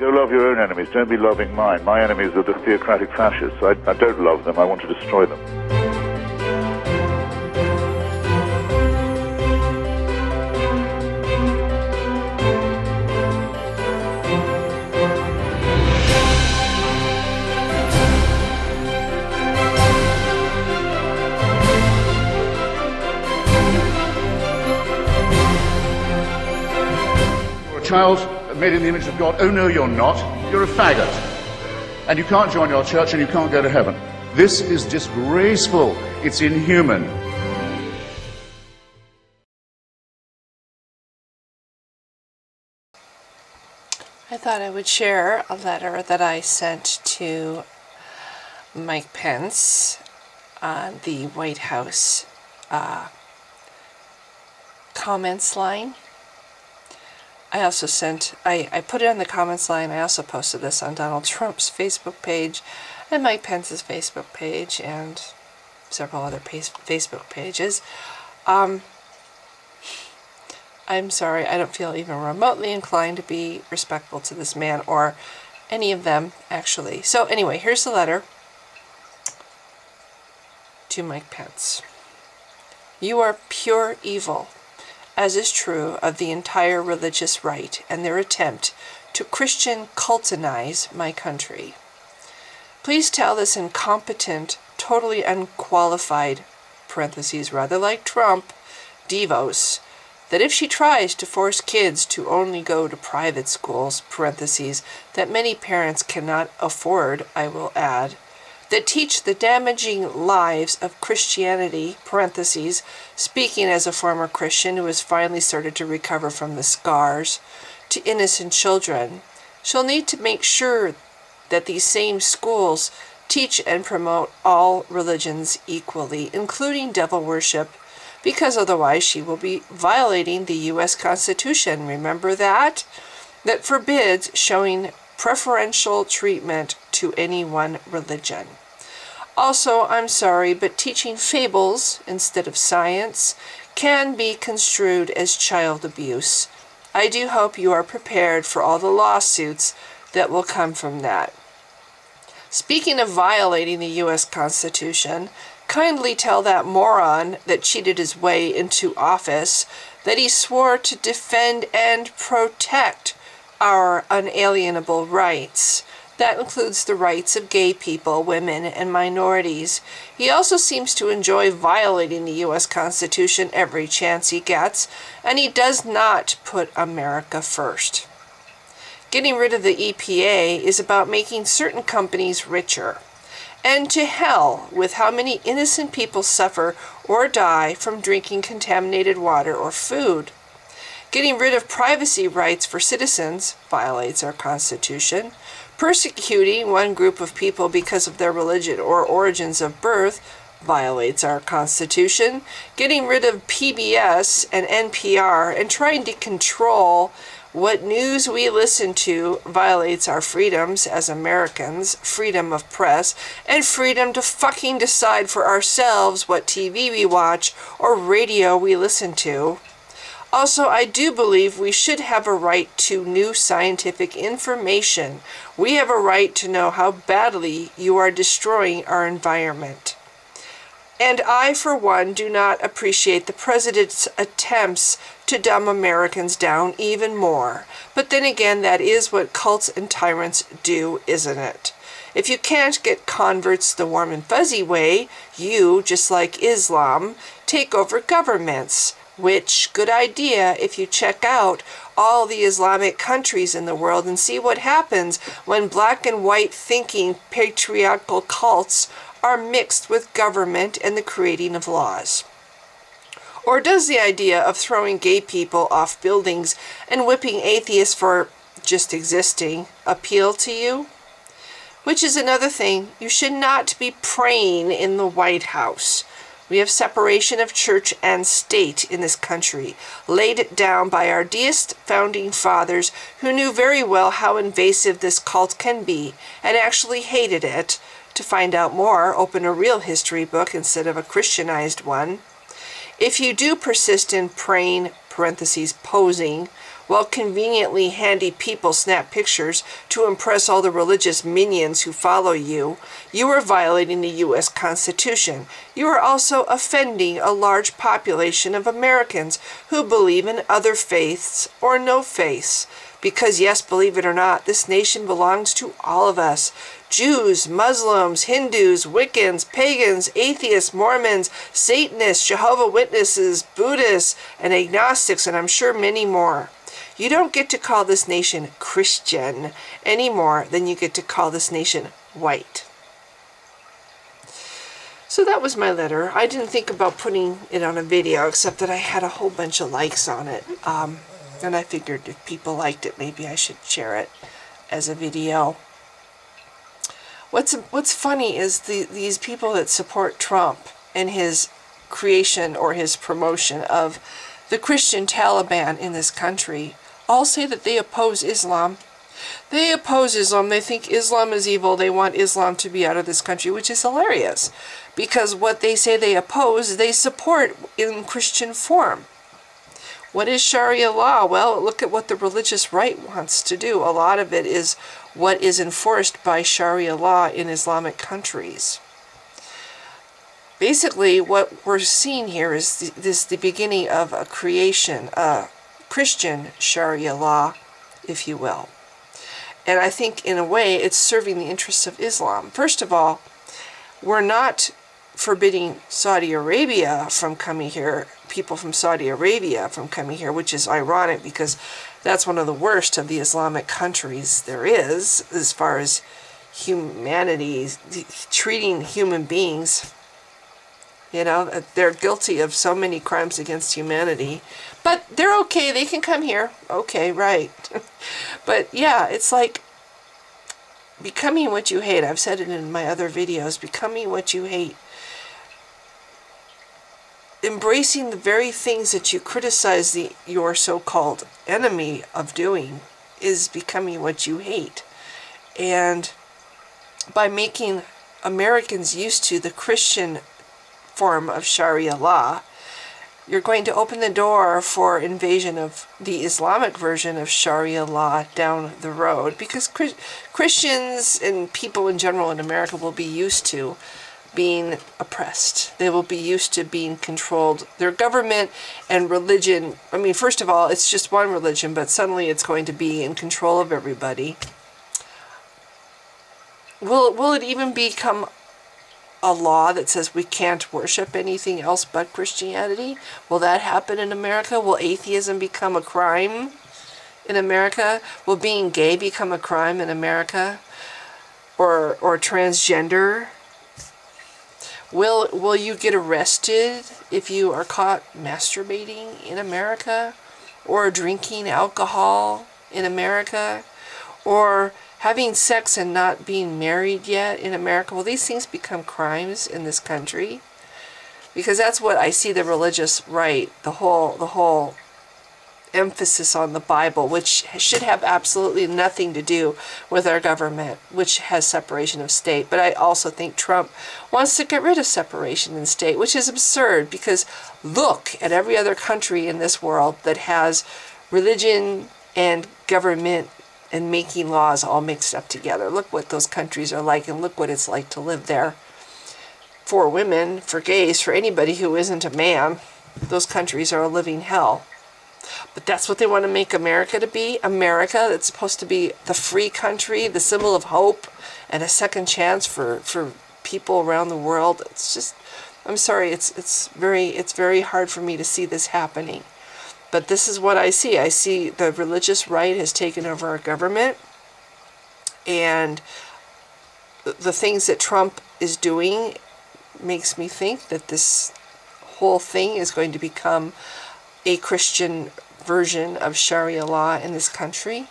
Go love your own enemies. Don't be loving mine. My enemies are the theocratic fascists. I don't love them. I want to destroy them. Child made in the image of God. Oh no, you're not. You're a faggot. And you can't join your church and you can't go to heaven. This is disgraceful. It's inhuman. I thought I would share a letter that I sent to Mike Pence on the White House comments line. I also I put it on the comments line. I also posted this on Donald Trump's Facebook page and Mike Pence's Facebook page and several other Facebook pages. I'm sorry, I don't feel even remotely inclined to be respectful to this man or any of them, actually. So anyway, here's the letter to Mike Pence. You are pure evil, as is true of the entire religious right and their attempt to Christian cultanize my country. Please tell this incompetent, totally unqualified, parentheses, rather like Trump, devos, that if she tries to force kids to only go to private schools, parentheses, that many parents cannot afford, I will add, that teach the damaging lives of Christianity, parentheses, speaking as a former Christian who has finally started to recover from the scars, to innocent children, she'll need to make sure that these same schools teach and promote all religions equally, including devil worship, because otherwise she will be violating the U.S. Constitution. Remember that? That forbids showing preferential treatment to any one religion. Also, I'm sorry, but teaching fables instead of science can be construed as child abuse. I do hope you are prepared for all the lawsuits that will come from that. Speaking of violating the U.S. Constitution, kindly tell that moron that cheated his way into office that he swore to defend and protect our unalienable rights. That includes the rights of gay people, women, and minorities. He also seems to enjoy violating the U.S. Constitution every chance he gets, and he does not put America first. Getting rid of the EPA is about making certain companies richer. And to hell with how many innocent people suffer or die from drinking contaminated water or food. Getting rid of privacy rights for citizens violates our Constitution. Persecuting one group of people because of their religion or origins of birth violates our Constitution. Getting rid of PBS and NPR and trying to control what news we listen to violates our freedoms as Americans, freedom of press, and freedom to fucking decide for ourselves what TV we watch or radio we listen to. Also, I do believe we should have a right to new scientific information. We have a right to know how badly you are destroying our environment. And I, for one, do not appreciate the president's attempts to dumb Americans down even more. But then again, that is what cults and tyrants do, isn't it? If you can't get converts the warm and fuzzy way, you, just like Islam, take over governments. Which, good idea if you check out all the Islamic countries in the world and see what happens when black and white thinking patriarchal cults are mixed with government and the creating of laws. Or does the idea of throwing gay people off buildings and whipping atheists for just existing appeal to you? Which is another thing, you should not be praying in the White House. We have separation of church and state in this country, laid down by our deist founding fathers who knew very well how invasive this cult can be and actually hated it. To find out more, open a real history book instead of a Christianized one. If you do persist in praying, parentheses, posing, while conveniently handy people snap pictures to impress all the religious minions who follow you, you are violating the U.S. Constitution. You are also offending a large population of Americans who believe in other faiths or no faiths. Because yes, believe it or not, this nation belongs to all of us. Jews, Muslims, Hindus, Wiccans, pagans, atheists, Mormons, Satanists, Jehovah's Witnesses, Buddhists, and agnostics, and I'm sure many more. You don't get to call this nation Christian any more than you get to call this nation white. So that was my letter. I didn't think about putting it on a video, except that I had a whole bunch of likes on it. And I figured if people liked it, maybe I should share it as a video. What's funny is these people that support Trump and his creation or his promotion of the Christian Taliban in this country all say that they oppose Islam. They oppose Islam. They think Islam is evil. They want Islam to be out of this country, which is hilarious. Because what they say they oppose, they support in Christian form. What is Sharia law? Well, look at what the religious right wants to do. A lot of it is what is enforced by Sharia law in Islamic countries. Basically, what we're seeing here is the beginning of a creation, a Christian Sharia law, if you will. And I think, in a way, it's serving the interests of Islam. First of all, we're not forbidding Saudi Arabia from coming here, people from Saudi Arabia from coming here, which is ironic because that's one of the worst of the Islamic countries there is, as far as humanity, treating human beings. You know, they're guilty of so many crimes against humanity. But they're okay, they can come here. Okay, right. But yeah, it's like becoming what you hate. I've said it in my other videos, becoming what you hate. Embracing the very things that you criticize your so-called enemy of doing is becoming what you hate. And by making Americans used to the Christian form of Sharia law, you're going to open the door for invasion of the Islamic version of Sharia law down the road, because Christians and people in general in America will be used to being oppressed. They will be used to being controlled. Their government and religion, I mean, first of all, it's just one religion, but suddenly it's going to be in control of everybody. Will it even become a law that says we can't worship anything else but Christianity? Will that happen in America? Will atheism become a crime in America? Will being gay become a crime in America? Or transgender? Will you get arrested if you are caught masturbating in America? Or drinking alcohol in America? Or having sex and not being married yet in America? Will these things become crimes in this country? Because that's what I see the religious right, the whole emphasis on the Bible, which should have absolutely nothing to do with our government, which has separation of state. But I also think Trump wants to get rid of separation in state, which is absurd, because look at every other country in this world that has religion and government and making laws all mixed up together. Look what those countries are like, and look what it's like to live there. For women, for gays, for anybody who isn't a man, those countries are a living hell. But that's what they want to make America to be. America, that's supposed to be the free country, the symbol of hope and a second chance for people around the world. It's just, I'm sorry, it's very hard for me to see this happening. But this is what I see. I see the religious right has taken over our government, and the things that Trump is doing makes me think that this whole thing is going to become a Christian version of Sharia law in this country,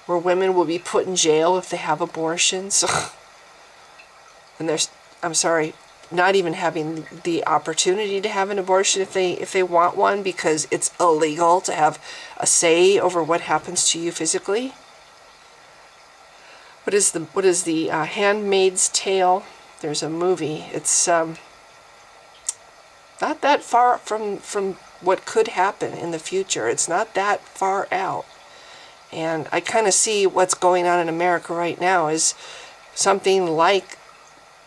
where women will be put in jail if they have abortions. And there's, I'm sorry, not even having the opportunity to have an abortion if they want one, because it's illegal to have a say over what happens to you physically. What is the Handmaid's Tale? There's a movie. It's Not that far from what could happen in the future. It's not that far out. And I kind of see what's going on in America right now is something like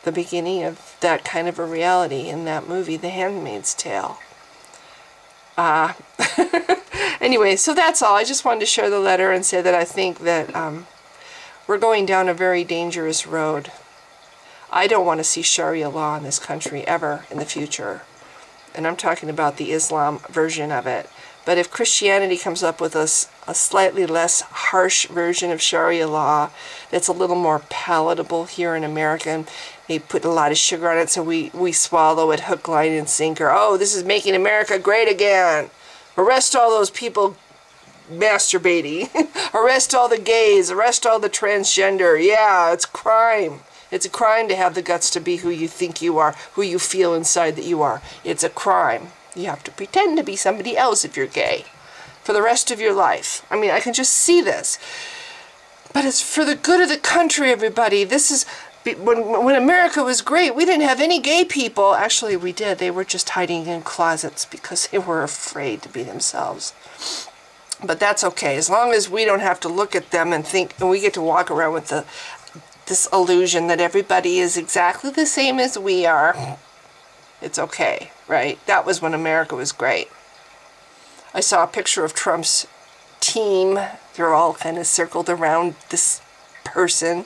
the beginning of that kind of a reality in that movie, The Handmaid's Tale. Anyway, so that's all. I just wanted to share the letter and say that I think that we're going down a very dangerous road. I don't want to see Sharia law in this country ever in the future. And I'm talking about the Islam version of it. But if Christianity comes up with a slightly less harsh version of Sharia law that's a little more palatable here in America, and they put a lot of sugar on it so we swallow it hook, line, and sinker. Oh, this is making America great again. Arrest all those people masturbating. Arrest all the gays. Arrest all the transgender. Yeah, it's crime. It's a crime to have the guts to be who you think you are, who you feel inside that you are. It's a crime. You have to pretend to be somebody else if you're gay for the rest of your life. I mean, I can just see this. But it's for the good of the country, everybody. This is, when America was great, we didn't have any gay people. Actually, we did. They were just hiding in closets because they were afraid to be themselves. But that's okay. As long as we don't have to look at them and think, and we get to walk around with this illusion that everybody is exactly the same as we are. It's okay, right? That was when America was great. I saw a picture of Trump's team. They're all kind of circled around this person.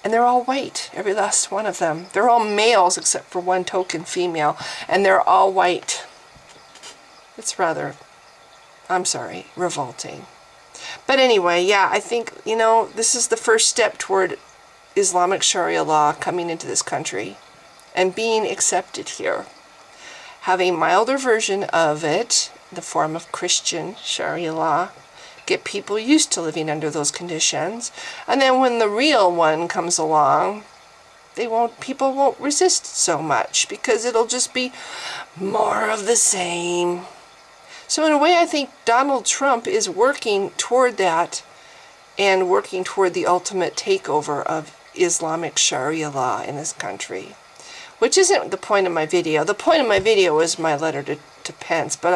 And they're all white, every last one of them. They're all males except for one token female. And they're all white. It's rather, I'm sorry, revolting. But anyway, yeah, I think, you know, this is the first step toward Islamic Sharia law coming into this country and being accepted here. Have a milder version of it, the form of Christian Sharia law, get people used to living under those conditions, and then when the real one comes along, people won't resist so much because it'll just be more of the same. So in a way, I think Donald Trump is working toward that and working toward the ultimate takeover of Islamic Sharia law in this country. Which isn't the point of my video. The point of my video was my letter to Pence, but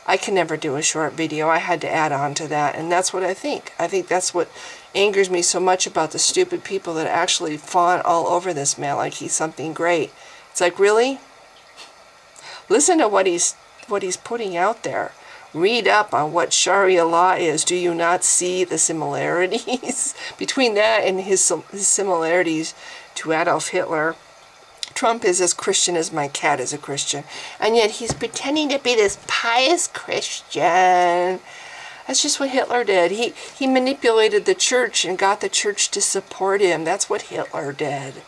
I can never do a short video. I had to add on to that, and that's what I think. I think that's what angers me so much about the stupid people that actually fawn all over this man like he's something great. It's like, really? Listen to what he's putting out there. Read up on what Sharia law is. Do you not see the similarities between that and his similarities to Adolf Hitler? Trump is as Christian as my cat is a Christian. And yet he's pretending to be this pious Christian. That's just what Hitler did. He manipulated the church and got the church to support him. That's what Hitler did.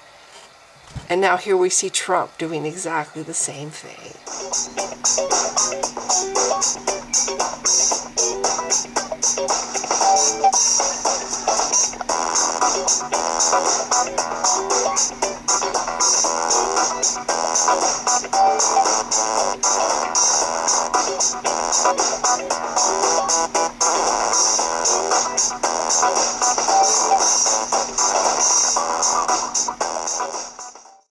And now here we see Trump doing exactly the same thing.